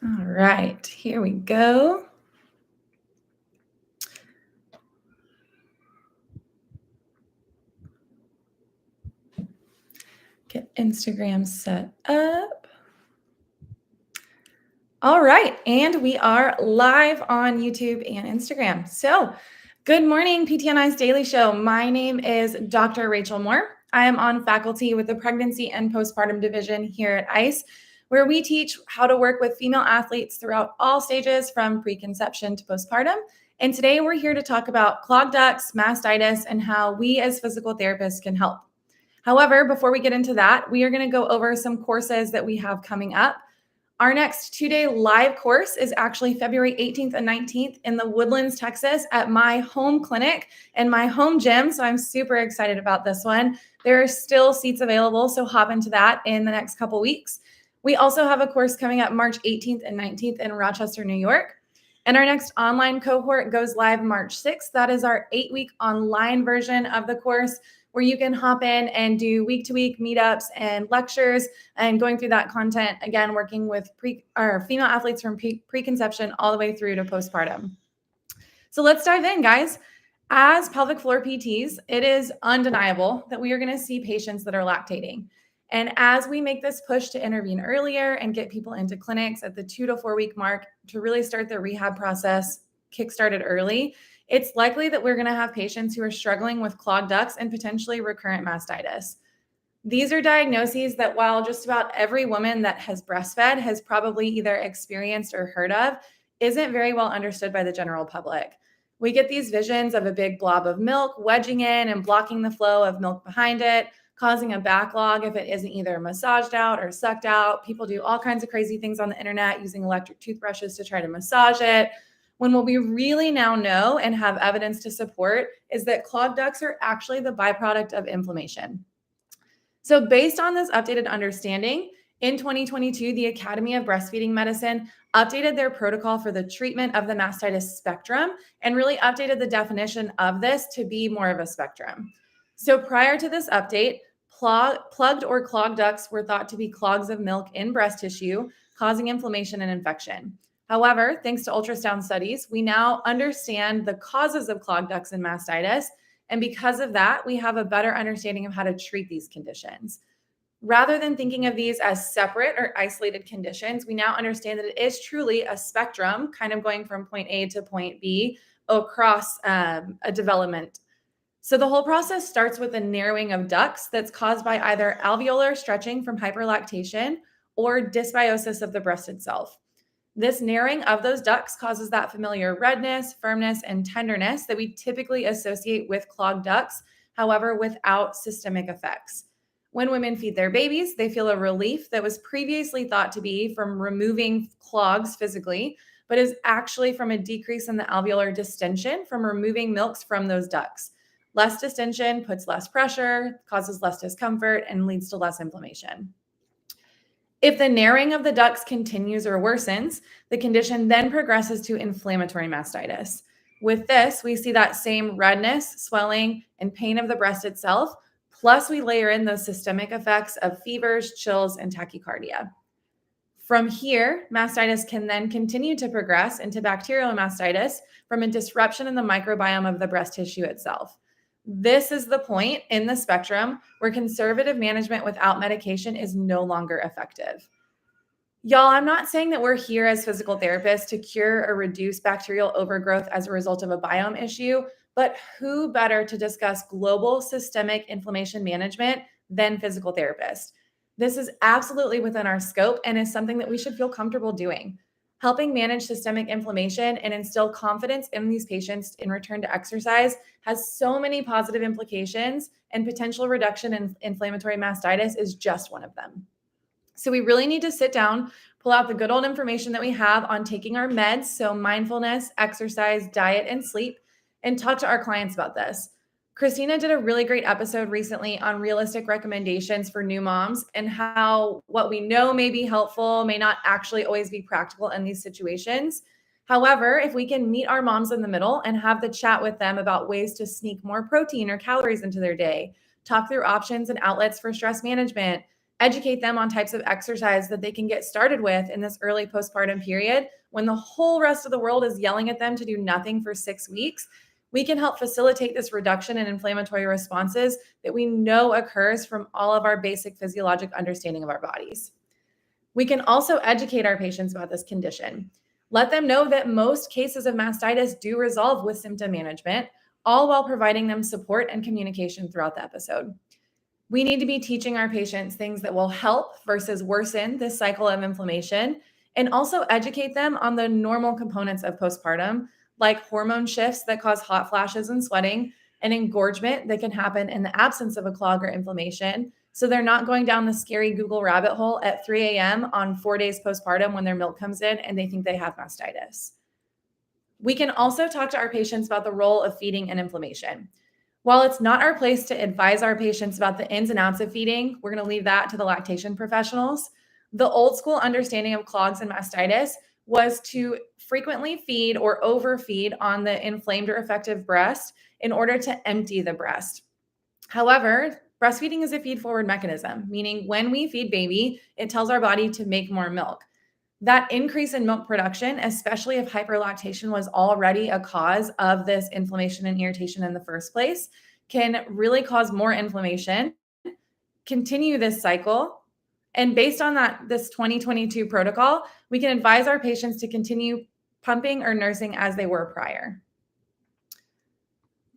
All right, here we go. Get Instagram set up. All right, and we are live on YouTube and Instagram. So, good morning, PTNI's Daily Show. My name is Dr. Rachel Moore. I am on faculty with the Pregnancy and Postpartum Division here at ICE, where we teach how to work with female athletes throughout all stages from preconception to postpartum. And today we're here to talk about clogged ducts, mastitis, and how we as physical therapists can help. However, before we get into that, we are going to go over some courses that we have coming up. Our next 2-day live course is actually February 18th and 19th in the Woodlands, Texas at my home clinic and my home gym. So I'm super excited about this one. There are still seats available, so hop into that in the next couple weeks. We also have a course coming up March 18th and 19th in Rochester, New York. And our next online cohort goes live March 6th. That is our 8-week online version of the course, where you can hop in and do week-to-week meetups and lectures and going through that content, again, working with female athletes from preconception all the way through to postpartum. So let's dive in, guys. As pelvic floor PTs, it is undeniable that we are going to see patients that are lactating. And as we make this push to intervene earlier and get people into clinics at the 2 to 4 week mark to really start the rehab process kickstarted early, it's likely that we're going to have patients who are struggling with clogged ducts and potentially recurrent mastitis. These are diagnoses that, while just about every woman that has breastfed has probably either experienced or heard of, isn't very well understood by the general public. We get these visions of a big blob of milk wedging in and blocking the flow of milk behind it, causing a backlog if it isn't either massaged out or sucked out. People do all kinds of crazy things on the internet using electric toothbrushes to try to massage it. When what we really now know and have evidence to support is that clogged ducts are actually the byproduct of inflammation. So based on this updated understanding, in 2022, the Academy of Breastfeeding Medicine updated their protocol for the treatment of the mastitis spectrum and really updated the definition of this to be more of a spectrum. So prior to this update, plugged or clogged ducts were thought to be clogs of milk in breast tissue, causing inflammation and infection. However, thanks to ultrasound studies, we now understand the causes of clogged ducts and mastitis. And because of that, we have a better understanding of how to treat these conditions. Rather than thinking of these as separate or isolated conditions, we now understand that it is truly a spectrum, kind of going from point A to point B across a development. So the whole process starts with a narrowing of ducts that's caused by either alveolar stretching from hyperlactation or dysbiosis of the breast itself. This narrowing of those ducts causes that familiar redness, firmness, and tenderness that we typically associate with clogged ducts, however, without systemic effects. When women feed their babies, they feel a relief that was previously thought to be from removing clogs physically, but is actually from a decrease in the alveolar distension from removing milks from those ducts. Less distension puts less pressure, causes less discomfort, and leads to less inflammation. If the narrowing of the ducts continues or worsens, the condition then progresses to inflammatory mastitis. With this, we see that same redness, swelling, and pain of the breast itself, plus we layer in those systemic effects of fevers, chills, and tachycardia. From here, mastitis can then continue to progress into bacterial mastitis from a disruption in the microbiome of the breast tissue itself. This is the point in the spectrum where conservative management without medication is no longer effective. Y'all, I'm not saying that we're here as physical therapists to cure or reduce bacterial overgrowth as a result of a biome issue, but who better to discuss global systemic inflammation management than physical therapists? This is absolutely within our scope and is something that we should feel comfortable doing. Helping manage systemic inflammation and instill confidence in these patients in return to exercise has so many positive implications, and potential reduction in inflammatory mastitis is just one of them. So we really need to sit down, pull out the good old information that we have on taking our meds, so mindfulness, exercise, diet, and sleep, and talk to our clients about this. Christina did a really great episode recently on realistic recommendations for new moms and how what we know may be helpful may not actually always be practical in these situations. However, if we can meet our moms in the middle and have the chat with them about ways to sneak more protein or calories into their day, talk through options and outlets for stress management, educate them on types of exercise that they can get started with in this early postpartum period when the whole rest of the world is yelling at them to do nothing for 6 weeks. We can help facilitate this reduction in inflammatory responses that we know occurs from all of our basic physiologic understanding of our bodies. We can also educate our patients about this condition. Let them know that most cases of mastitis do resolve with symptom management, all while providing them support and communication throughout the episode. We need to be teaching our patients things that will help versus worsen this cycle of inflammation, and also educate them on the normal components of postpartum, like hormone shifts that cause hot flashes and sweating, and engorgement that can happen in the absence of a clog or inflammation. So they're not going down the scary Google rabbit hole at 3 a.m. on 4 days postpartum when their milk comes in and they think they have mastitis. We can also talk to our patients about the role of feeding and inflammation. While it's not our place to advise our patients about the ins and outs of feeding, we're going to leave that to the lactation professionals. The old school understanding of clogs and mastitis was to frequently feed or overfeed on the inflamed or affected breast in order to empty the breast. However, breastfeeding is a feed-forward mechanism, meaning when we feed baby, it tells our body to make more milk. That increase in milk production, especially if hyperlactation was already a cause of this inflammation and irritation in the first place, can really cause more inflammation, continue this cycle. And based on this 2022 protocol, we can advise our patients to continue pumping or nursing as they were prior.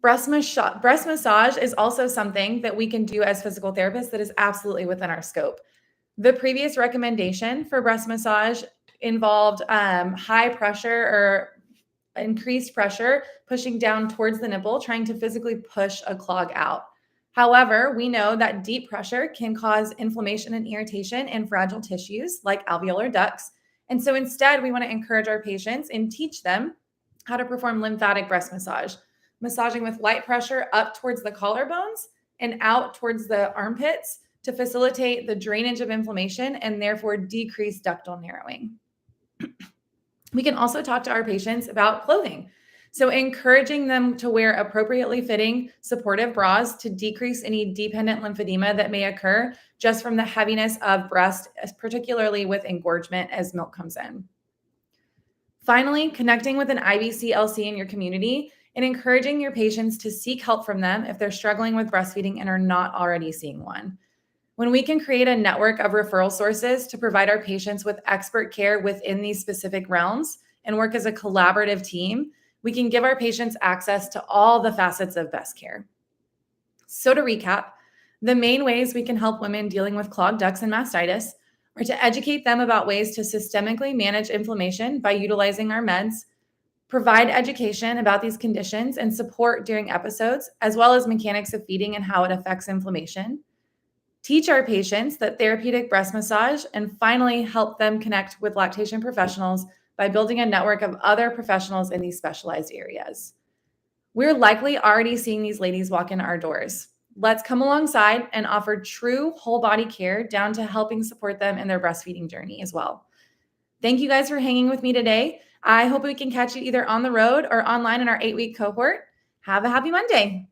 Breast massage is also something that we can do as physical therapists that is absolutely within our scope. The previous recommendation for breast massage involved high pressure or increased pressure pushing down towards the nipple, trying to physically push a clog out. However, we know that deep pressure can cause inflammation and irritation in fragile tissues like alveolar ducts. And so instead, we want to encourage our patients and teach them how to perform lymphatic breast massage, massaging with light pressure up towards the collarbones and out towards the armpits to facilitate the drainage of inflammation and therefore decrease ductal narrowing. We can also talk to our patients about clothing. So encouraging them to wear appropriately fitting supportive bras to decrease any dependent lymphedema that may occur just from the heaviness of breast, particularly with engorgement as milk comes in. Finally, connecting with an IBC-LC in your community and encouraging your patients to seek help from them if they're struggling with breastfeeding and are not already seeing one. When we can create a network of referral sources to provide our patients with expert care within these specific realms and work as a collaborative team, we can give our patients access to all the facets of best care. So to recap, the main ways we can help women dealing with clogged ducts and mastitis are to educate them about ways to systemically manage inflammation by utilizing our meds, provide education about these conditions and support during episodes, as well as mechanics of feeding and how it affects inflammation, teach our patients that therapeutic breast massage, and finally help them connect with lactation professionals by building a network of other professionals in these specialized areas. We're likely already seeing these ladies walk in our doors. Let's come alongside and offer true whole body care down to helping support them in their breastfeeding journey as well. Thank you guys for hanging with me today. I hope we can catch you either on the road or online in our 8-week cohort. Have a happy Monday.